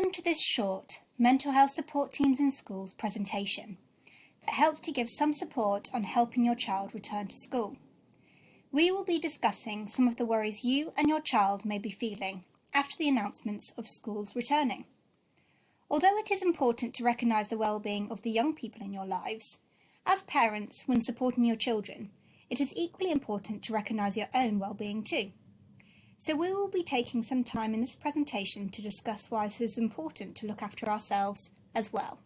Welcome to this short Mental Health Support Teams in Schools presentation that helps to give some support on helping your child return to school. We will be discussing some of the worries you and your child may be feeling after the announcements of schools returning. Although it is important to recognise the well-being of the young people in your lives, as parents, when supporting your children, it is equally important to recognise your own well-being too. So we will be taking some time in this presentation to discuss why it is important to look after ourselves as well.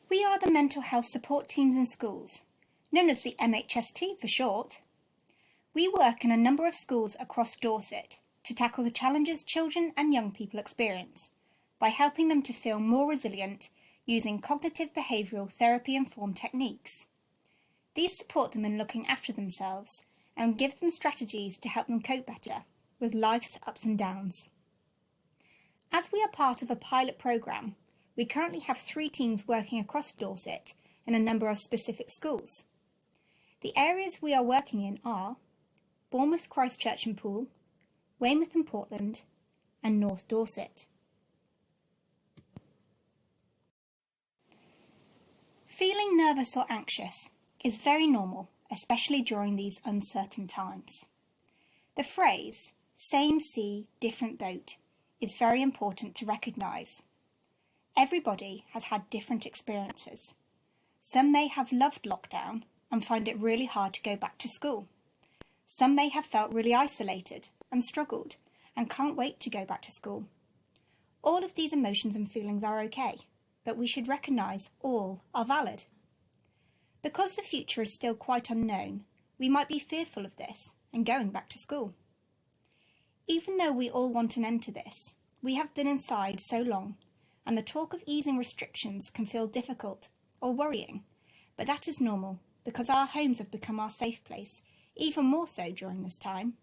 We are the Mental Health Support Teams in Schools, known as the MHST for short. We work in a number of schools across Dorset to tackle the challenges children and young people experience by helping them to feel more resilient using cognitive behavioural therapy-informed techniques. These support them in looking after themselves and give them strategies to help them cope better with life's ups and downs. As we are part of a pilot programme, we currently have 3 teams working across Dorset in a number of specific schools. The areas we are working in are Bournemouth, Christchurch and Poole, Weymouth and Portland, and North Dorset. Feeling nervous or anxious is very normal, especially during these uncertain times. The phrase, same sea, different boat, is very important to recognise. Everybody has had different experiences. Some may have loved lockdown and find it really hard to go back to school. Some may have felt really isolated and struggled and can't wait to go back to school. All of these emotions and feelings are okay, but we should recognise all are valid. Because the future is still quite unknown, we might be fearful of this and going back to school. Even though we all want an end to this, we have been inside so long, and the talk of easing restrictions can feel difficult or worrying, but that is normal because our homes have become our safe place, even more so during this time.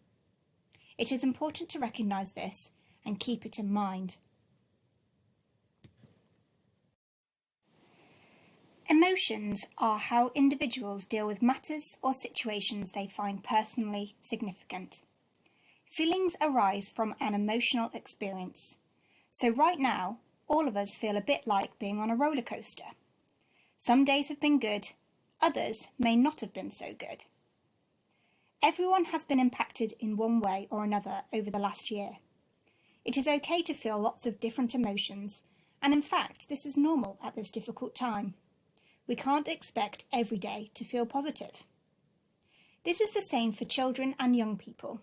It is important to recognise this and keep it in mind. Emotions are how individuals deal with matters or situations they find personally significant. Feelings arise from an emotional experience. So right now, all of us feel a bit like being on a roller coaster. Some days have been good, others may not have been so good. Everyone has been impacted in one way or another over the last year. It is okay to feel lots of different emotions, and in fact, this is normal at this difficult time. We can't expect every day to feel positive. This is the same for children and young people.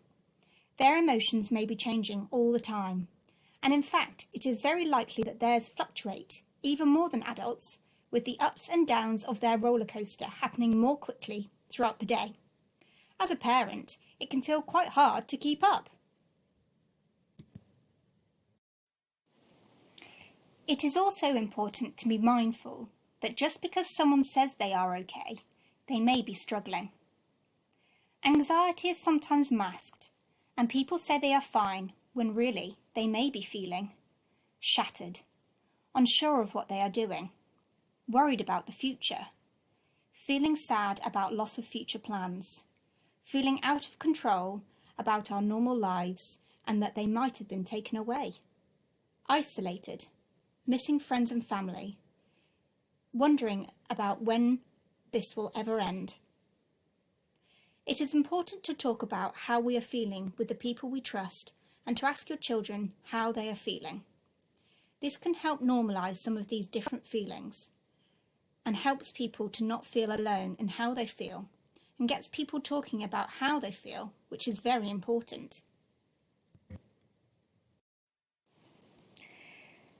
Their emotions may be changing all the time, and in fact, it is very likely that theirs fluctuate, even more than adults, with the ups and downs of their roller coaster happening more quickly throughout the day. As a parent, it can feel quite hard to keep up. It is also important to be mindful that just because someone says they are okay, they may be struggling. Anxiety is sometimes masked, and people say they are fine when really they may be feeling shattered, unsure of what they are doing, worried about the future, feeling sad about loss of future plans, feeling out of control about our normal lives and that they might have been taken away, isolated, missing friends and family, wondering about when this will ever end. It is important to talk about how we are feeling with the people we trust and to ask your children how they are feeling. This can help normalise some of these different feelings and helps people to not feel alone in how they feel and gets people talking about how they feel, which is very important.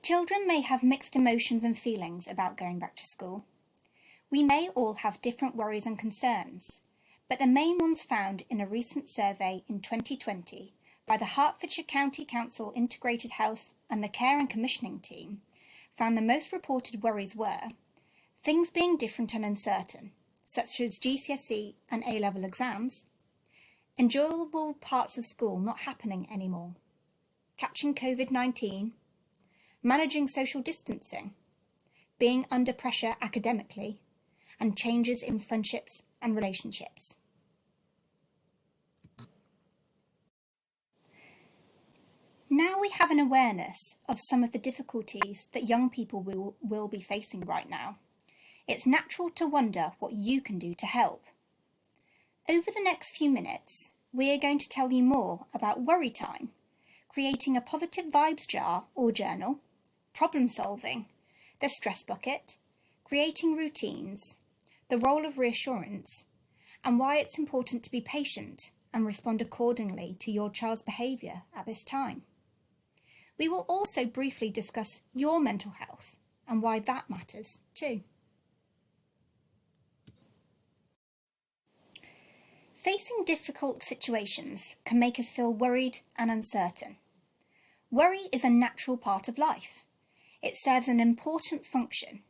Children may have mixed emotions and feelings about going back to school. We may all have different worries and concerns, but the main ones found in a recent survey in 2020 by the Hertfordshire County Council Integrated Health and the Care and Commissioning Team found the most reported worries were things being different and uncertain, such as GCSE and A-level exams, enjoyable parts of school not happening anymore, catching COVID-19, managing social distancing, being under pressure academically, and changes in friendships and relationships. Now we have an awareness of some of the difficulties that young people will be facing right now. It's natural to wonder what you can do to help. Over the next few minutes, we are going to tell you more about worry time, creating a positive vibes jar or journal, problem solving, the stress bucket, creating routines, the role of reassurance, and why it's important to be patient and respond accordingly to your child's behaviour at this time. We will also briefly discuss your mental health and why that matters too. Facing difficult situations can make us feel worried and uncertain. Worry is a natural part of life. It serves an important function.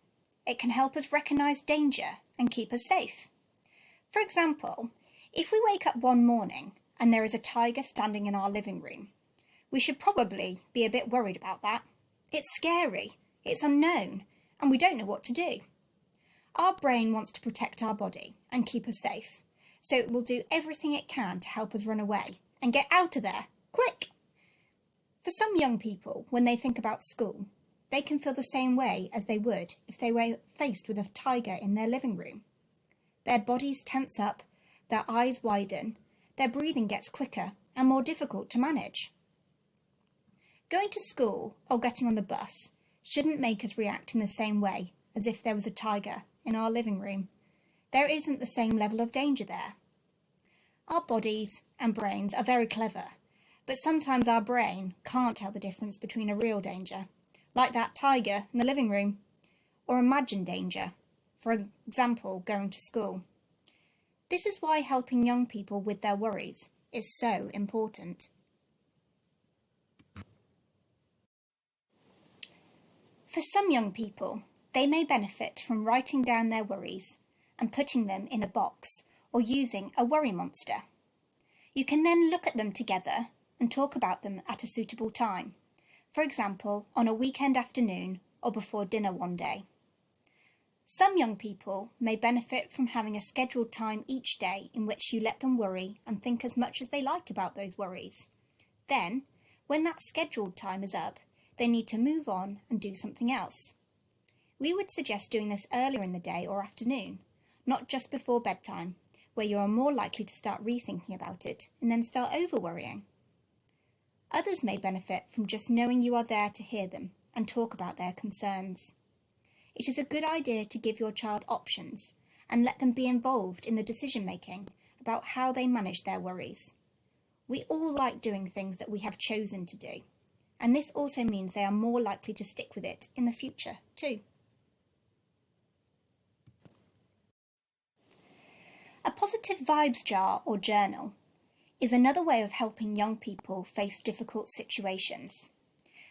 It can help us recognise danger and keep us safe. For example, if we wake up one morning and there is a tiger standing in our living room, we should probably be a bit worried about that. It's scary, it's unknown, and we don't know what to do. Our brain wants to protect our body and keep us safe, so it will do everything it can to help us run away and get out of there, quick! For some young people, when they think about school, they can feel the same way as they would if they were faced with a tiger in their living room. Their bodies tense up, their eyes widen, their breathing gets quicker and more difficult to manage. Going to school or getting on the bus shouldn't make us react in the same way as if there was a tiger in our living room. There isn't the same level of danger there. Our bodies and brains are very clever, but sometimes our brain can't tell the difference between a real danger, like that tiger in the living room, or imagined danger, for example, going to school. This is why helping young people with their worries is so important. For some young people, they may benefit from writing down their worries and putting them in a box or using a worry monster. You can then look at them together and talk about them at a suitable time, for example, on a weekend afternoon or before dinner one day. Some young people may benefit from having a scheduled time each day in which you let them worry and think as much as they like about those worries. Then, when that scheduled time is up, they need to move on and do something else. We would suggest doing this earlier in the day or afternoon, not just before bedtime, where you are more likely to start rethinking about it and then start over-worrying. Others may benefit from just knowing you are there to hear them and talk about their concerns. It is a good idea to give your child options and let them be involved in the decision-making about how they manage their worries. We all like doing things that we have chosen to do, and this also means they are more likely to stick with it in the future too. A positive vibes jar or journal is another way of helping young people face difficult situations.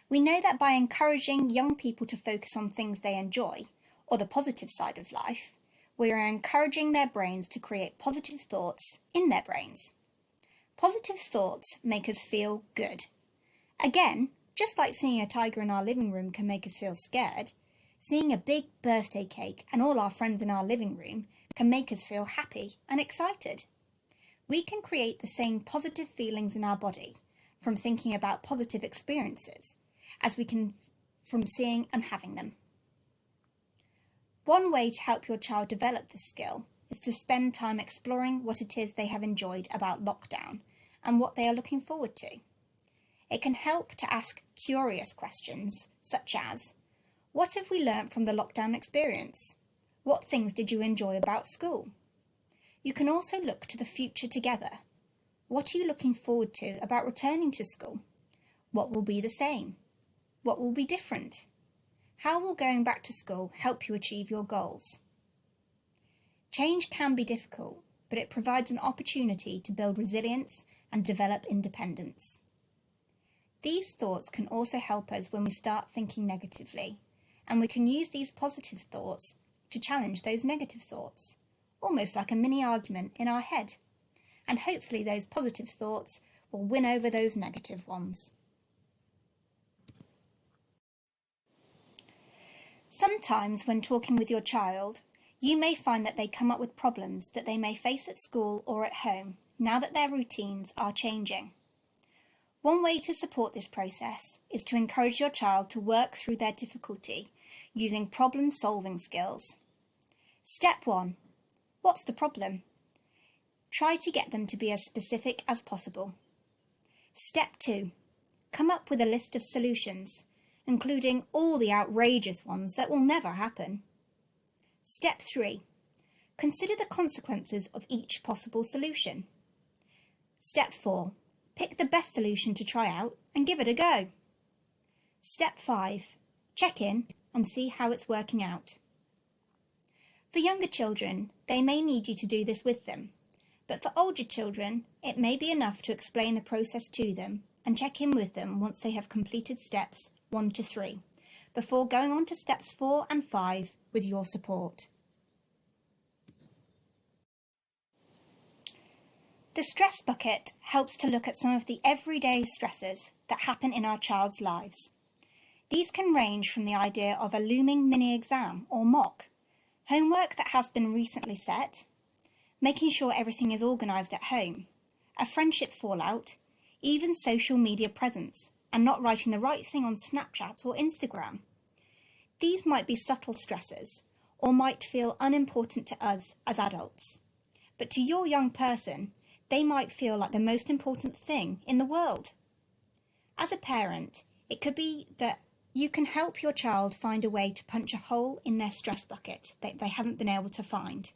We know that by encouraging young people to focus on things they enjoy, or the positive side of life, we are encouraging their brains to create positive thoughts in their brains. Positive thoughts make us feel good. Again, just like seeing a tiger in our living room can make us feel scared, seeing a big birthday cake and all our friends in our living room can make us feel happy and excited. We can create the same positive feelings in our body from thinking about positive experiences as we can from seeing and having them. One way to help your child develop this skill is to spend time exploring what it is they have enjoyed about lockdown and what they are looking forward to. It can help to ask curious questions such as, what have we learnt from the lockdown experience? What things did you enjoy about school? You can also look to the future together. What are you looking forward to about returning to school? What will be the same? What will be different? How will going back to school help you achieve your goals? Change can be difficult, but it provides an opportunity to build resilience and develop independence. These thoughts can also help us when we start thinking negatively, and we can use these positive thoughts to challenge those negative thoughts, almost like a mini argument in our head, and hopefully those positive thoughts will win over those negative ones. Sometimes when talking with your child, you may find that they come up with problems that they may face at school or at home now that their routines are changing. One way to support this process is to encourage your child to work through their difficulty using problem-solving skills. Step 1. What's the problem? Try to get them to be as specific as possible. Step 2. Come up with a list of solutions, including all the outrageous ones that will never happen. Step 3. Consider the consequences of each possible solution. Step 4. Pick the best solution to try out and give it a go. Step 5. Check in and see how it's working out. For younger children, they may need you to do this with them, but for older children, it may be enough to explain the process to them and check in with them once they have completed steps 1 to 3, before going on to steps 4 and 5 with your support. The stress bucket helps to look at some of the everyday stressors that happen in our child's lives. These can range from the idea of a looming mini-exam or mock, homework that has been recently set, making sure everything is organised at home, a friendship fallout, even social media presence, and not writing the right thing on Snapchat or Instagram. These might be subtle stressors, or might feel unimportant to us as adults. But to your young person, they might feel like the most important thing in the world. As a parent, it could be that you can help your child find a way to punch a hole in their stress bucket that they haven't been able to find.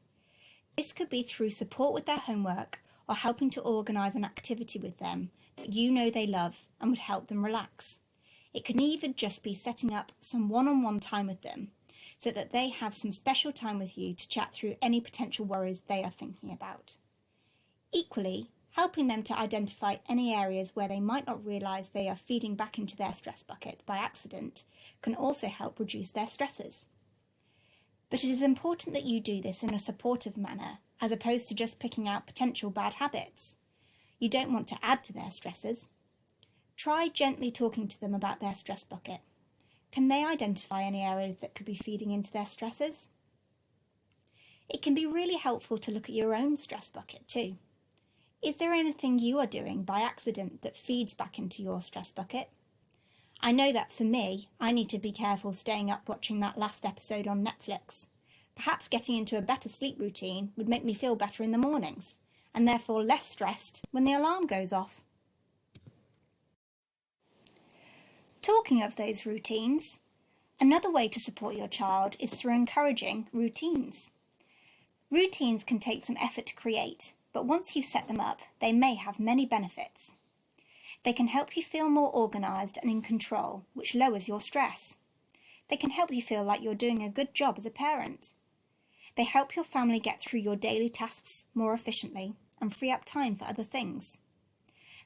This could be through support with their homework or helping to organise an activity with them that you know they love and would help them relax. It can even just be setting up some one-on-one time with them so that they have some special time with you to chat through any potential worries they are thinking about. Equally, helping them to identify any areas where they might not realise they are feeding back into their stress bucket by accident can also help reduce their stresses. But it is important that you do this in a supportive manner, as opposed to just picking out potential bad habits. You don't want to add to their stresses. Try gently talking to them about their stress bucket. Can they identify any areas that could be feeding into their stresses? It can be really helpful to look at your own stress bucket too. Is there anything you are doing by accident that feeds back into your stress bucket? I know that for me, I need to be careful staying up watching that last episode on Netflix. Perhaps getting into a better sleep routine would make me feel better in the mornings, and therefore less stressed when the alarm goes off. Talking of those routines, another way to support your child is through encouraging routines. Routines can take some effort to create, but once you set them up, they may have many benefits. They can help you feel more organised and in control, which lowers your stress. They can help you feel like you're doing a good job as a parent. They help your family get through your daily tasks more efficiently and free up time for other things.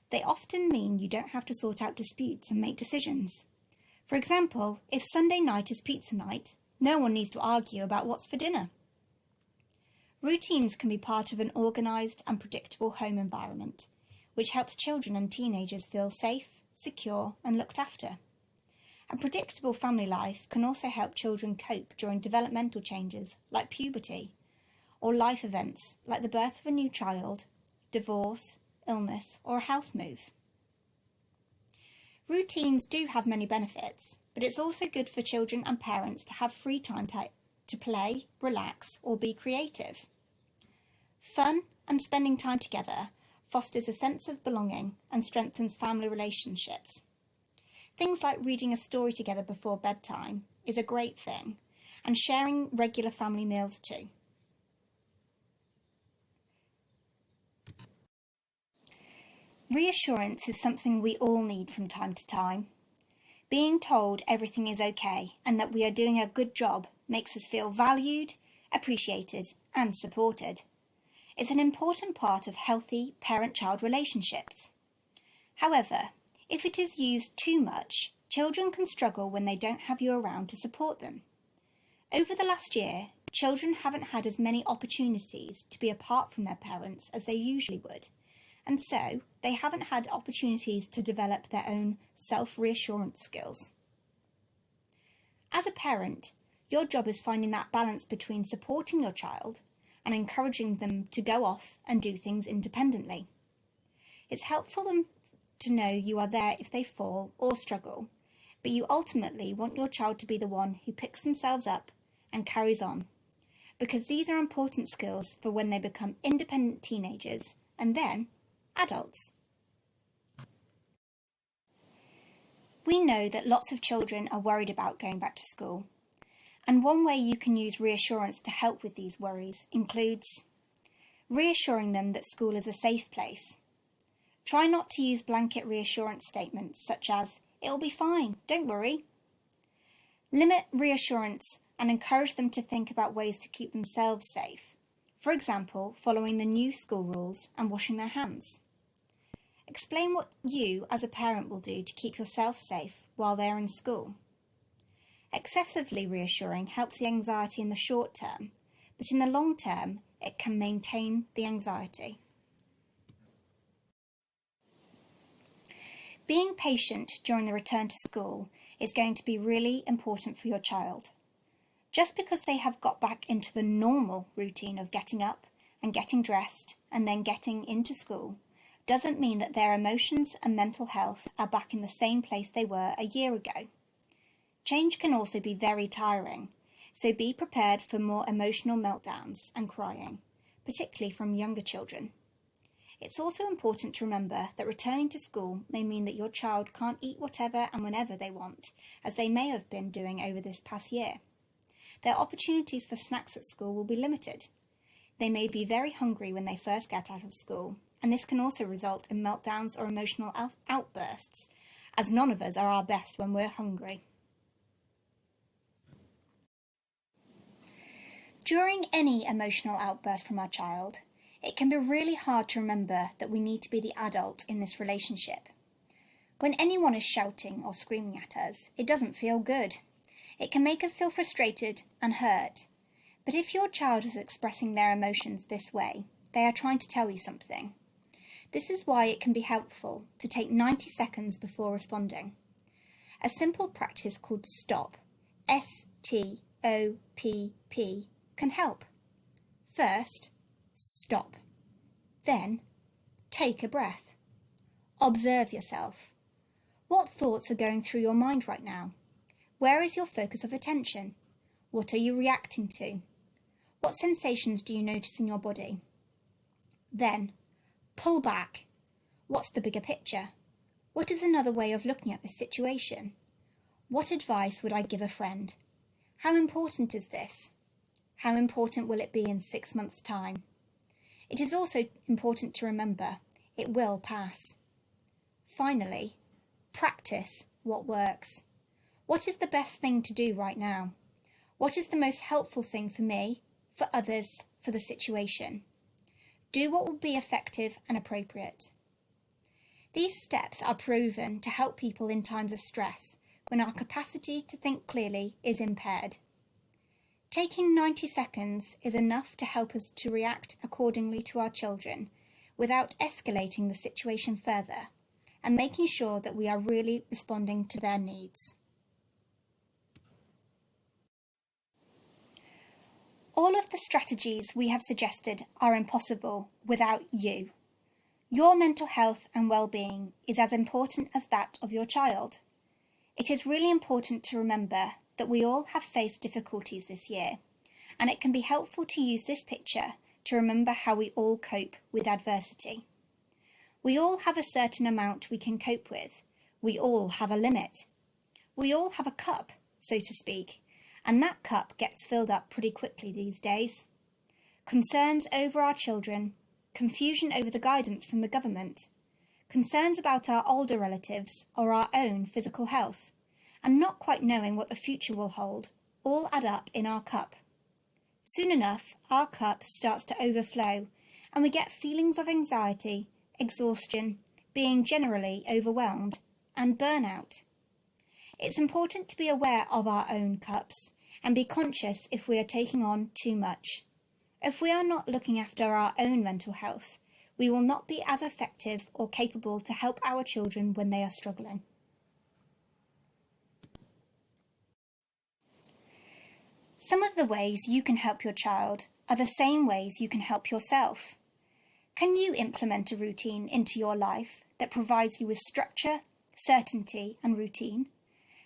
They often mean you don't have to sort out disputes and make decisions. For example, if Sunday night is pizza night, no one needs to argue about what's for dinner. Routines can be part of an organised and predictable home environment, which helps children and teenagers feel safe, secure and looked after. A predictable family life can also help children cope during developmental changes like puberty, or life events like the birth of a new child, divorce, illness or a house move. Routines do have many benefits, but it's also good for children and parents to have free time to play, relax or be creative. Fun and spending time together fosters a sense of belonging and strengthens family relationships. Things like reading a story together before bedtime is a great thing, and sharing regular family meals too. Reassurance is something we all need from time to time. Being told everything is okay and that we are doing a good job makes us feel valued, appreciated and supported. It's an important part of healthy parent-child relationships. However, if it is used too much, children can struggle when they don't have you around to support them. Over the last year, children haven't had as many opportunities to be apart from their parents as they usually would, and so they haven't had opportunities to develop their own self-reassurance skills. As a parent, your job is finding that balance between supporting your child and encouraging them to go off and do things independently. It's helpful to know you are there if they fall or struggle, but you ultimately want your child to be the one who picks themselves up and carries on, because these are important skills for when they become independent teenagers and then adults. We know that lots of children are worried about going back to school, and one way you can use Reassurance to help with these worries includes reassuring them that school is a safe place. Try not to use blanket reassurance statements such as, "It'll be fine, don't worry." Limit reassurance and encourage them to think about ways to keep themselves safe. For example, following the new school rules and washing their hands. Explain what you as a parent will do to keep yourself safe while they're in school. Excessively reassuring helps the anxiety in the short term, but in the long term, it can maintain the anxiety. Being patient during the return to school is going to be really important for your child. Just because they have got back into the normal routine of getting up and getting dressed and then getting into school doesn't mean that their emotions and mental health are back in the same place they were a year ago. Change can also be very tiring, so be prepared for more emotional meltdowns and crying, particularly from younger children. It's also important to remember that returning to school may mean that your child can't eat whatever and whenever they want, as they may have been doing over this past year. Their opportunities for snacks at school will be limited. They may be very hungry when they first get out of school, and this can also result in meltdowns or emotional outbursts, as none of us are our best when we're hungry. During any emotional outburst from our child, it can be really hard to remember that we need to be the adult in this relationship. When anyone is shouting or screaming at us, it doesn't feel good. It can make us feel frustrated and hurt. But if your child is expressing their emotions this way, they are trying to tell you something. This is why it can be helpful to take 90 seconds before responding. A simple practice called STOP, STOPP, can help. First, stop. Then, take a breath. Observe yourself. What thoughts are going through your mind right now? Where is your focus of attention? What are you reacting to? What sensations do you notice in your body? Then, pull back. What's the bigger picture? What is another way of looking at this situation? What advice would I give a friend? How important is this? How important will it be in 6 months' time? It is also important to remember it will pass. Finally, practice what works. What is the best thing to do right now? What is the most helpful thing for me, for others, for the situation? Do what will be effective and appropriate. These steps are proven to help people in times of stress when our capacity to think clearly is impaired. Taking 90 seconds is enough to help us to react accordingly to our children without escalating the situation further and making sure that we are really responding to their needs. All of the strategies we have suggested are impossible without you. Your mental health and well-being is as important as that of your child. It is really important to remember that we all have faced difficulties this year, and it can be helpful to use this picture to remember how we all cope with adversity. We all have a certain amount we can cope with. We all have a limit. We all have a cup, so to speak, and that cup gets filled up pretty quickly these days. Concerns over our children, confusion over the guidance from the government, concerns about our older relatives or our own physical health, and not quite knowing what the future will hold, all add up in our cup. Soon enough, our cup starts to overflow, and we get feelings of anxiety, exhaustion, being generally overwhelmed, and burnout. It's important to be aware of our own cups and be conscious if we are taking on too much. If we are not looking after our own mental health, we will not be as effective or capable to help our children when they are struggling. Some of the ways you can help your child are the same ways you can help yourself. Can you implement a routine into your life that provides you with structure, certainty and routine?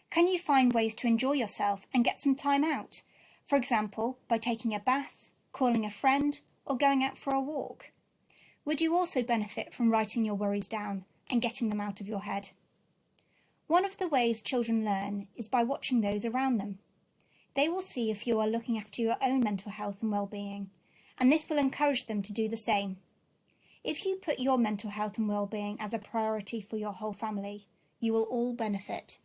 Can you find ways to enjoy yourself and get some time out? For example, by taking a bath, calling a friend, or going out for a walk? Would you also benefit from writing your worries down and getting them out of your head? One of the ways children learn is by watching those around them. They will see if you are looking after your own mental health and well-being, and this will encourage them to do the same. If you put your mental health and well-being as a priority for your whole family, you will all benefit.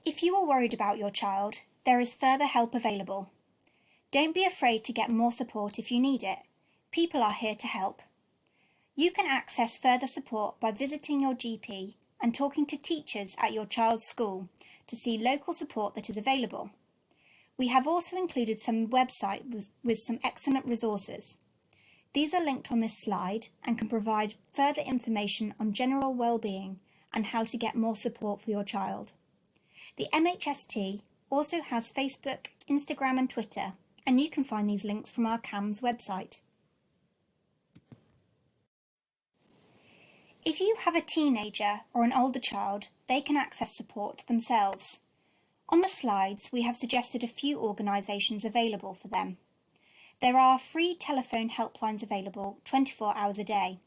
If you are worried about your child, there is further help available. Don't be afraid to get more support if you need it. People are here to help. You can access further support by visiting your GP and talking to teachers at your child's school to see local support that is available. We have also included some website with some excellent resources. These are linked on this slide and can provide further information on general well-being and how to get more support for your child. The MHST also has Facebook, Instagram and Twitter, and you can find these links from our CAMS website. If you have a teenager or an older child, they can access support themselves. On the slides, we have suggested a few organisations available for them. There are free telephone helplines available 24 hours a day,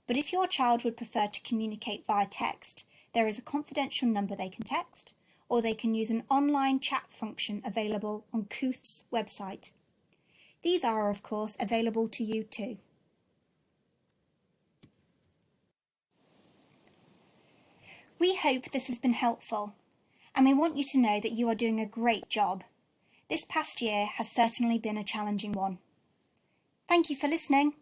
but if your child would prefer to communicate via text, there is a confidential number they can text, or they can use an online chat function available on COOTH's website. These are, of course, available to you too. We hope this has been helpful, and we want you to know that you are doing a great job. This past year has certainly been a challenging one. Thank you for listening.